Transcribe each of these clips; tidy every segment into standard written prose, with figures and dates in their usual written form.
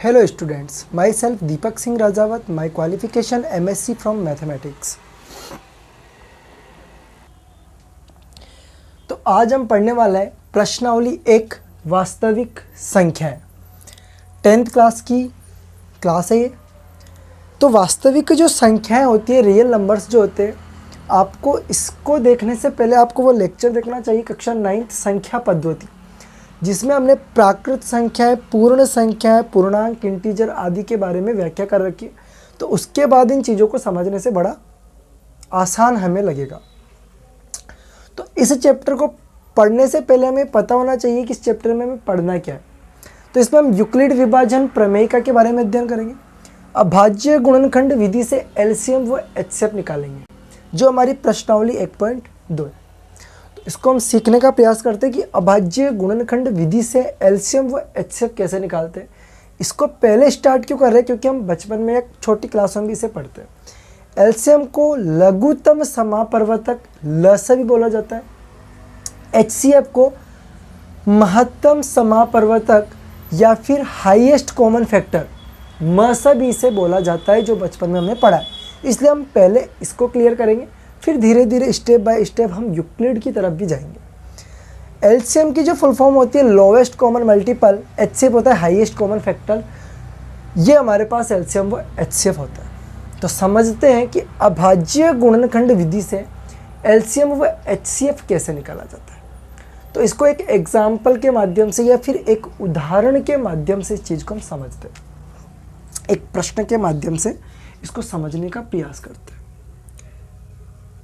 Hello students, myself Deepak Singh Rajawat, my qualification MSc from Mathematics। तो आज हम पढ़ने वाला है प्रश्नावली एक वास्तविक संख्याएं। 10th क्लास की क्लास है ये। तो वास्तविक जो संख्याएं होती है, रियल नंबर्स जो होते हैं, आपको इसको देखने से पहले आपको वो लेक्चर देखना चाहिए कक्षा 9th संख्या पद्धति, जिसमें हमने प्राकृत संख्याएं, पूर्ण संख्याएं, पूर्णांक, इंटीजर आदि के बारे में व्याख्या कर रखी है। तो उसके बाद इन चीज़ों को समझने से बड़ा आसान हमें लगेगा। तो इस चैप्टर को पढ़ने से पहले हमें पता होना चाहिए कि इस चैप्टर में हमें पढ़ना क्या है। तो इसमें हम यूक्लिड विभाजन प्रमेयिका के बारे में अध्ययन करेंगे। अभाज्य गुणनखंड विधि से एलसीएम व एचसीएफ निकालेंगे, जो हमारी प्रश्नावली 1.2 है। इसको हम सीखने का प्रयास करते हैं कि अभाज्य गुणनखंड विधि से एलसीएम व एचसीएफ कैसे निकालते हैं। इसको पहले स्टार्ट क्यों कर रहे हैं? क्योंकि हम बचपन में एक छोटी क्लासों में भी इसे पढ़ते हैं। एलसीएम को लघुत्तम समापवर्तक ल से भी बोला जाता है। एचसीएफ को महत्तम समापवर्तक या फिर हाईएस्ट कॉमन फैक्टर म से भी इसे बोला जाता है, जो बचपन में हमने पढ़ा है। इसलिए हम पहले इसको क्लियर करेंगे, फिर धीरे धीरे स्टेप बाय स्टेप हम यूक्लिड की तरफ भी जाएंगे। एलसीएम की जो फुल फॉर्म होती है लोवेस्ट कॉमन मल्टीपल, एचसीएफ होता है हाईएस्ट कॉमन फैक्टर। ये हमारे पास एलसीएम व एचसीएफ होता है। तो समझते हैं कि अभाज्य गुणनखंड विधि से एलसीएम व एचसीएफ कैसे निकाला जाता है। तो इसको एक एग्जाम्पल के माध्यम से या फिर एक उदाहरण के माध्यम से इस चीज़ को हम समझते हैं, एक प्रश्न के माध्यम से इसको समझने का प्रयास करते हैं।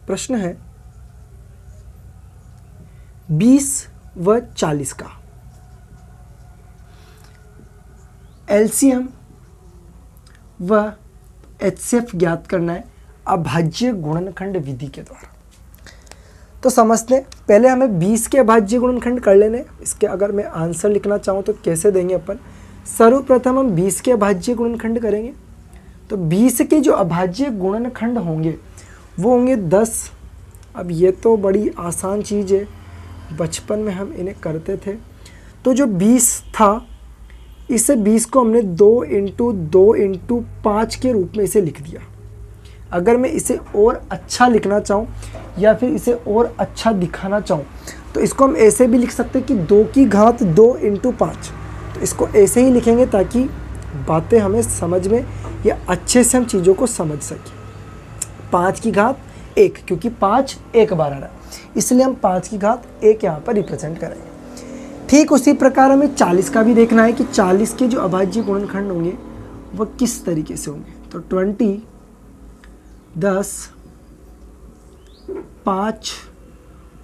प्रश्न है 20 व 40 का एलसीएम व एचसीएफ ज्ञात करना है अभाज्य गुणनखंड विधि के द्वारा। तो समझते हैं, पहले हमें 20 के अभाज्य गुणनखंड कर लेने। इसके अगर मैं आंसर लिखना चाहूँ तो कैसे देंगे अपन? सर्वप्रथम हम 20 के अभाज्य गुणनखंड करेंगे। तो 20 के जो अभाज्य गुणनखंड होंगे वो होंगे 10। अब ये तो बड़ी आसान चीज़ है, बचपन में हम इन्हें करते थे। तो जो 20 था, इसे 20 को हमने 2 × 2 × 5 के रूप में इसे लिख दिया। अगर मैं इसे और अच्छा लिखना चाहूँ या फिर इसे और अच्छा दिखाना चाहूँ तो इसको हम ऐसे भी लिख सकते हैं कि 2 की घात 2 × 5। तो इसको ऐसे ही लिखेंगे ताकि बातें हमें समझ में या अच्छे से हम चीज़ों को समझ सकें। 5 की घात 1, क्योंकि 5 एक बार आ रहा है, इसलिए हम 5 की घात 1 यहाँ पर रिप्रेजेंट करेंगे। ठीक उसी प्रकार हमें 40 का भी देखना है कि 40 के जो अभाज्य गुणनखंड होंगे वह किस तरीके से होंगे। तो 20, 10, 5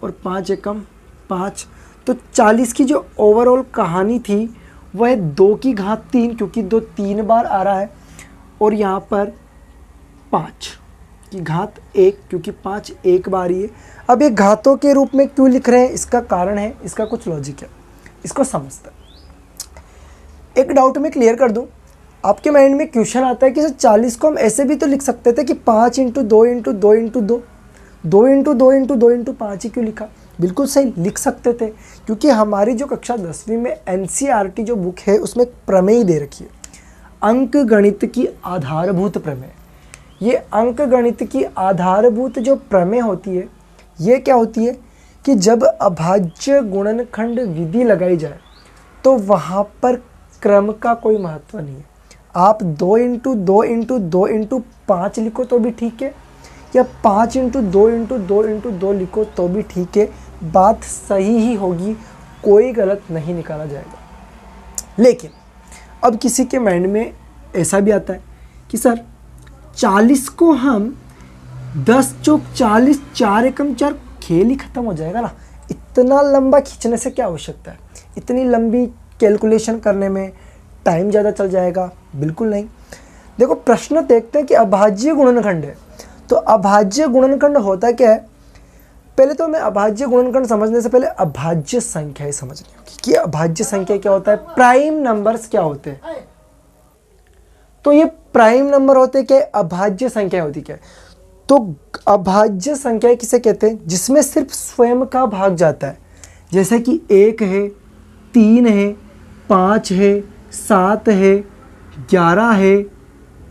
और 5 एकम 5। तो 40 की जो ओवरऑल कहानी थी वह 2 की घात 3, क्योंकि 2 3 बार आ रहा है, और यहाँ पर 5 की घात 1, क्योंकि 5 एक बार ही है। अब ये घातों के रूप में क्यों लिख रहे हैं, इसका कारण है, इसका कुछ लॉजिक है, इसको समझते हैं। एक डाउट में क्लियर कर दूं, आपके माइंड में क्वेश्चन आता है कि 40 को हम ऐसे भी तो लिख सकते थे कि 5 × 2 × 2 × 2 2 × 2 × 2 × 5 ही क्यों लिखा? बिल्कुल सही लिख सकते थे, क्योंकि हमारी जो कक्षा 10वीं में एनसीईआरटी जो बुक है उसमें एक प्रमेय दे रखी है, अंक गणित की आधारभूत प्रमेय। ये अंक गणित की आधारभूत जो प्रमेय होती है, ये क्या होती है कि जब अभाज्य गुणनखंड विधि लगाई जाए तो वहाँ पर क्रम का कोई महत्व नहीं है। आप 2 × 2 × 2 × 5 लिखो तो भी ठीक है, या 5 × 2 × 2 × 2 लिखो तो भी ठीक है, बात सही ही होगी, कोई गलत नहीं निकाला जाएगा। लेकिन अब किसी के माइंड में ऐसा भी आता है कि सर 40 को हम 10 चौक 40, 4 एकम 4, खेल ही खत्म हो जाएगा ना, इतना लंबा खींचने से क्या आवश्यकता है, इतनी लंबी कैलकुलेशन करने में टाइम ज़्यादा चल जाएगा। बिल्कुल नहीं। देखो प्रश्न देखते हैं कि अभाज्य गुणनखंड है, तो अभाज्य गुणनखंड होता क्या है? पहले तो हमें अभाज्य गुणनखंड समझने से पहले अभाज्य संख्याएं समझनी होगी कि अभाज्य संख्या क्या होता है, प्राइम नंबर्स क्या होते हैं। तो ये प्राइम नंबर होते क्या, अभाज्य संख्या होती क्या? तो अभाज्य संख्या किसे कहते हैं? जिसमें सिर्फ स्वयं का भाग जाता है, जैसे कि 1 है, 3 है, 5 है, 7 है, 11 है,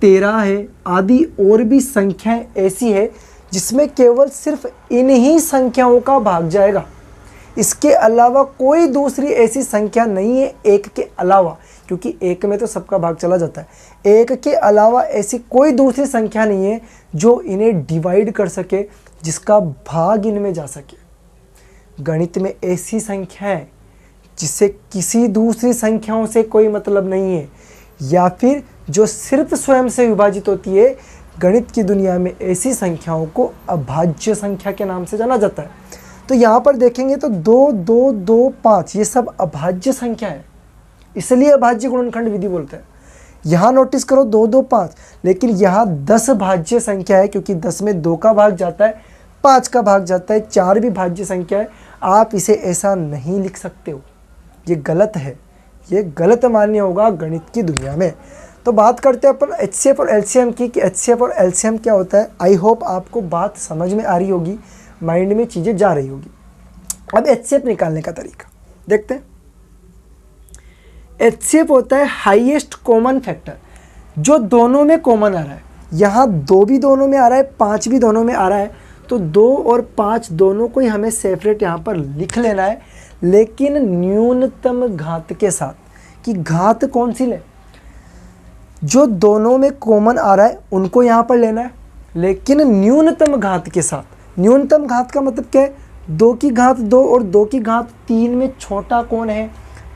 13 है आदि और भी संख्याएं ऐसी है जिसमें केवल सिर्फ इन्हीं संख्याओं का भाग जाएगा। इसके अलावा कोई दूसरी ऐसी संख्या नहीं है एक के अलावा, क्योंकि एक में तो सबका भाग चला जाता है। एक के अलावा ऐसी कोई दूसरी संख्या नहीं है जो इन्हें डिवाइड कर सके, जिसका भाग इनमें जा सके। गणित में ऐसी संख्या है जिससे किसी दूसरी संख्याओं से कोई मतलब नहीं है, या फिर जो सिर्फ स्वयं से विभाजित होती है। गणित की दुनिया में ऐसी संख्याओं को अभाज्य संख्या के नाम से जाना जाता है। तो यहाँ पर देखेंगे तो 2, 2, 2, 5 ये सब अभाज्य संख्या है, इसलिए अभाज्य गुणनखंड विधि बोलते हैं। यहाँ नोटिस करो 2, 2, 5, लेकिन यहाँ 10 भाज्य संख्या है, क्योंकि 10 में 2 का भाग जाता है, 5 का भाग जाता है, 4 भी भाज्य संख्या है। आप इसे ऐसा नहीं लिख सकते हो, ये गलत है, ये गलत मान्य होगा गणित की दुनिया में। तो बात करते हैं अपन HCF और LCM की, कि HCF और LCM क्या होता है। आई होप आपको बात समझ में आ रही होगी, माइंड में चीज़ें जा रही होगी। अब HCF निकालने का तरीका देखते हैं। HCF होता है हाईएस्ट कॉमन फैक्टर, जो दोनों में कॉमन आ रहा है। यहाँ 2 भी दोनों में आ रहा है, 5 भी दोनों में आ रहा है, तो 2 और 5 दोनों को ही हमें सेपरेट यहाँ पर लिख लेना है, लेकिन न्यूनतम घात के साथ। कि घात कौन सी ले, जो दोनों में कॉमन आ रहा है उनको यहाँ पर लेना है, लेकिन न्यूनतम घात के साथ। न्यूनतम घात का मतलब क्या है, 2 की घात 2 और 2 की घात 3 में छोटा कौन है,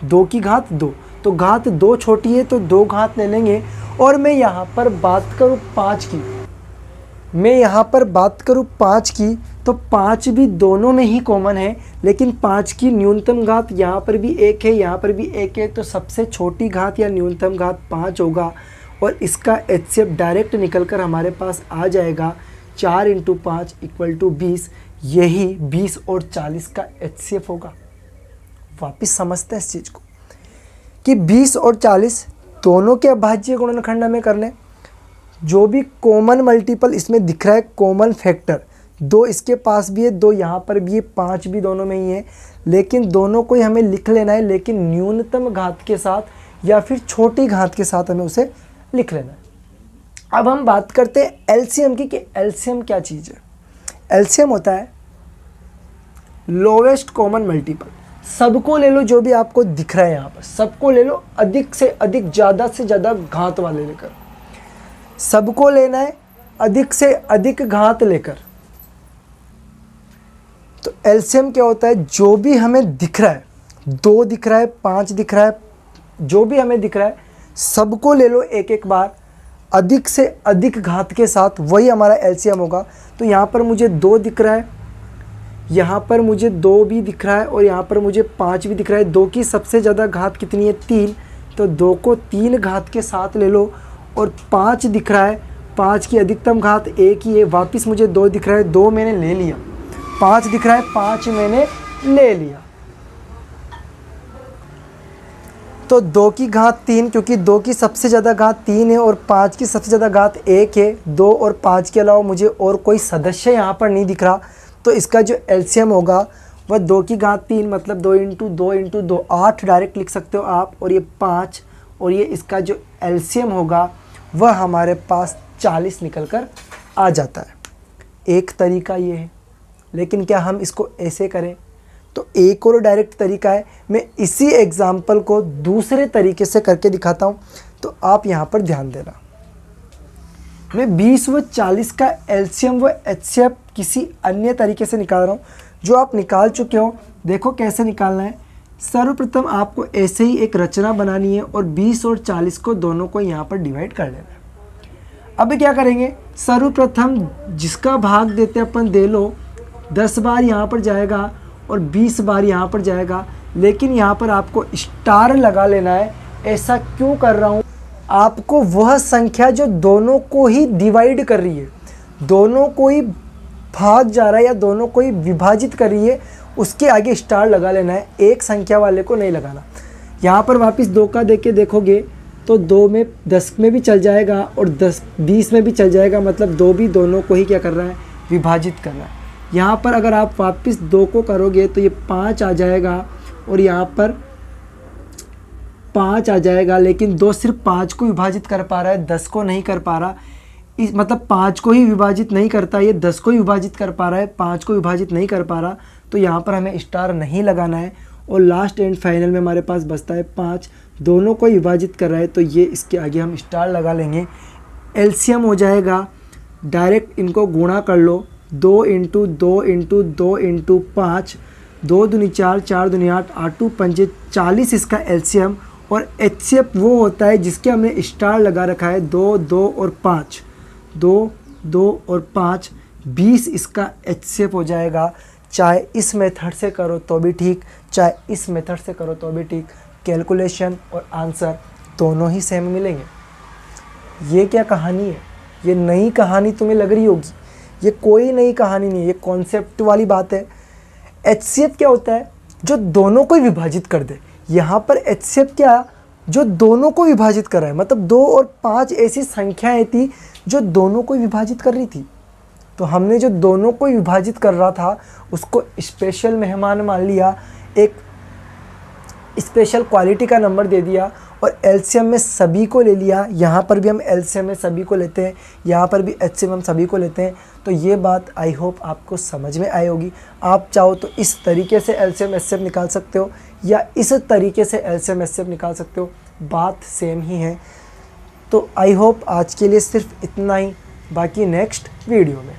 2 की घात 2, तो घात 2 छोटी है तो 2 घात ले लेंगे। और मैं यहाँ पर बात करूँ 5 की, तो 5 भी दोनों में ही कॉमन है, लेकिन 5 की न्यूनतम घात यहाँ पर भी 1 है, यहाँ पर भी 1 है, तो सबसे छोटी घात या न्यूनतम घात 5 होगा। और इसका HCF डायरेक्ट निकल कर हमारे पास आ जाएगा 4 × 5 = 20। यही 20 और 40 का HCF होगा। वापिस समझते हैं इस चीज़ को कि 20 और 40 दोनों के अभाज्य गुणनखंड हमें करने। जो भी कॉमन मल्टीपल इसमें दिख रहा है, कॉमन फैक्टर, 2 इसके पास भी है, 2 यहाँ पर भी है, 5 भी दोनों में ही है, लेकिन दोनों को ही हमें लिख लेना है, लेकिन न्यूनतम घात के साथ या फिर छोटी घात के साथ हमें उसे लिख लेना है। अब हम बात करते हैं LCM की, कि LCM क्या चीज़ है। LCM होता है लोवेस्ट कॉमन मल्टीपल। सबको ले लो, जो भी आपको दिख रहा है यहाँ पर सबको ले लो, अधिक से अधिक, ज़्यादा से ज़्यादा घात वाले लेकर। सबको लेना है अधिक से अधिक घात लेकर। तो LCM क्या होता है, जो भी हमें दिख रहा है, 2 दिख रहा है, 5 दिख रहा है, जो भी हमें दिख रहा है सबको ले लो एक एक बार, अधिक से अधिक घात के साथ, वही हमारा LCM होगा। तो यहाँ पर मुझे 2 दिख रहा है, यहाँ पर मुझे 2 भी दिख रहा है, और यहाँ पर मुझे 5 भी दिख रहा है। 2 की सबसे ज़्यादा घात कितनी है, 3, तो 2 को 3 घात के साथ ले लो। और 5 दिख रहा है, 5 की अधिकतम घात 1 ही है, वापस मुझे 2 दिख रहा है, 2 मैंने ले लिया। 5 दिख रहा है, 5 मैंने ले लिया। तो 2 की घात 3, क्योंकि 2 की सबसे ज़्यादा घात 3 है और 5 की सबसे ज़्यादा घात 1 है। 2 और 5 के अलावा मुझे और कोई सदस्य यहाँ पर नहीं दिख रहा, तो इसका जो LCM होगा वह 2 की घात 3 मतलब 2 × 2 × 2 8 डायरेक्ट लिख सकते हो आप, और ये 5, और ये इसका जो LCM होगा वह हमारे पास 40 निकल कर आ जाता है। एक तरीका ये है, लेकिन क्या हम इसको ऐसे करें, तो एक और डायरेक्ट तरीका है। मैं इसी एग्जाम्पल को दूसरे तरीके से करके दिखाता हूँ, तो आप यहाँ पर ध्यान देना। मैं 20 व 40 का LCM व HCF किसी अन्य तरीके से निकाल रहा हूँ, जो आप निकाल चुके हो। देखो कैसे निकालना है। सर्वप्रथम आपको ऐसे ही एक रचना बनानी है और 20 और 40 को दोनों को यहाँ पर डिवाइड कर लेना है। अब क्या करेंगे, सर्वप्रथम जिसका भाग देते अपन दे लो, 10 बार यहाँ पर जाएगा और 20 बार यहाँ पर जाएगा, लेकिन यहाँ पर आपको स्टार लगा लेना है। ऐसा क्यों कर रहा हूँ, आपको वह संख्या जो दोनों को ही डिवाइड कर रही है, दोनों को ही भाग जा रहा है या दोनों को ही विभाजित कर रही है, उसके आगे स्टार लगा लेना है, एक संख्या वाले को नहीं लगाना। यहाँ पर वापस 2 का देख के देखोगे तो 2 में 10 में भी चल जाएगा और 20 में भी चल जाएगा, मतलब 2 भी दोनों को ही क्या कर रहा है, विभाजित कर रहा है। यहाँ पर अगर आप वापस 2 को करोगे तो ये 5 आ जाएगा, और यहाँ पर 5 आ जाएगा, लेकिन 2 सिर्फ 5 को विभाजित कर पा रहा है, 10 को नहीं कर पा रहा। इस मतलब 5 को ही विभाजित नहीं करता, ये 10 को ही विभाजित कर पा रहा है, 5 को विभाजित नहीं कर पा रहा, तो यहाँ पर हमें स्टार नहीं लगाना है। और लास्ट एंड फाइनल में हमारे पास बचता है 5, दोनों को विभाजित कर रहा है, तो ये इसके आगे हम स्टार लगा लेंगे। एलसीएम हो जाएगा, डायरेक्ट इनको गुणा कर लो, 2 इंटू 2 इंटू 2 इंटू 5, 2 दूनी 4, 4 दूनी 8, 8 2 पंजे 40 इसका एलसीएम। और एचसीएफ वो होता है जिसके हमने स्टार लगा रखा है, 2 2 और 5, 2 2 और 5, 20 इसका एचसीएफ हो जाएगा। चाहे इस मेथड से करो तो भी ठीक, चाहे इस मेथड से करो तो भी ठीक, कैलकुलेशन और आंसर दोनों ही सेम मिलेंगे। ये क्या कहानी है, ये नई कहानी तुम्हें लग रही होगी, ये कोई नई कहानी नहीं है, ये कॉन्सेप्ट वाली बात है। एचसीएफ क्या होता है, जो दोनों को विभाजित कर दे। यहाँ पर एचसीएफ क्या, जो दोनों को विभाजित कर रहा है, मतलब 2 और 5 ऐसी संख्याएं थी जो दोनों को विभाजित कर रही थी। तो हमने जो दोनों को विभाजित कर रहा था उसको स्पेशल मेहमान मान लिया, एक स्पेशल क्वालिटी का नंबर दे दिया और एलसीएम में सभी को ले लिया। यहाँ पर भी हम एलसीएम में सभी को लेते हैं, यहाँ पर भी एचसीएम हम सभी को लेते हैं। तो ये बात आई होप आपको समझ में आई होगी। आप चाहो तो इस तरीके से एलसीएम एचसीएफ निकाल सकते हो या इस तरीके से एलसीएम एचसीएफ निकाल सकते हो, बात सेम ही है। तो आई होप आज के लिए सिर्फ इतना ही, बाकी नेक्स्ट वीडियो में।